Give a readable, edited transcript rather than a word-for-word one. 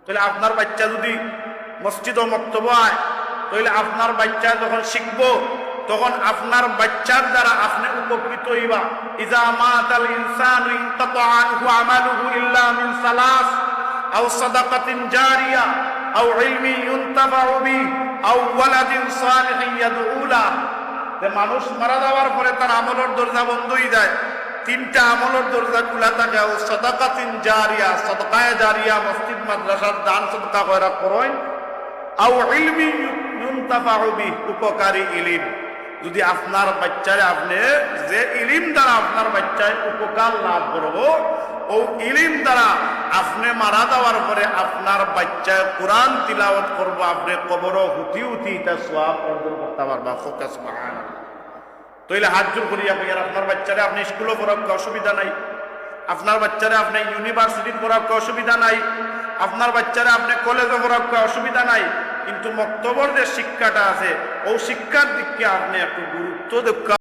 তাহলে আপনার বাচ্চা যদি মসজিদ ও মক্তব্য হয়, তাহলে আপনার বাচ্চা যখন শিখবো তখন আপনার বাচ্চার দ্বারা আপনি উপকৃত হইবা। ইজা মাতাল ইনসানু ইনকাতা আনহু আমালুহু ইল্লা মিন সালাস আও সাদাকাতিন জারিয়া আও ইলমিন ইউনতাফাউ বিহি আও ওয়ালাদিন সালিহিন ইয়াদউ লাহু। যে মানুষ মারা যাওয়ার পরে তার আমলের দরজা বন্ধ হয়ে যায়, তিনটা আমলের দরজা খোলা থাকে। আও সাদাকাতিন জারিয়া, সাদকায়ে জারিয়া, মসজিদ মাদ্রাসার দান সদকা করা করেন। আও ইলমিন ইউনতাফাউ বিহি, উপকারী ইলম। যদি আপনার বাচ্চারে আপনি যে ইলিম দ্বারা আপনার বাচ্চায় উপকার লাভ করবো, ও ইলিম দ্বারা আপনি মারা যাওয়ার পরে আপনার বাচ্চায় কোরআন তিলাওয়াত করবো, আপনি কবর হুতি হুতি এটা সওয়াব অর্জন করতে পারবা। সুবহানাল্লাহ। তাইলে হাত জোর করিয়া কইয়ার আপনার বাচ্চারে আপনি স্কুলে পড়াতে অসুবিধা নাই, আপনার বাচ্চারে আপনি ইউনিভার্সিটি পড়াতে অসুবিধা নাই, আপনার বাচ্চারে আপনি কলেজে পড়াতে অসুবিধা নাই, কিন্তু মক্তবর যে শিক্ষাটা আছে ও শিক্ষার দিককে আপনি একটু গুরুত্ব দেখা।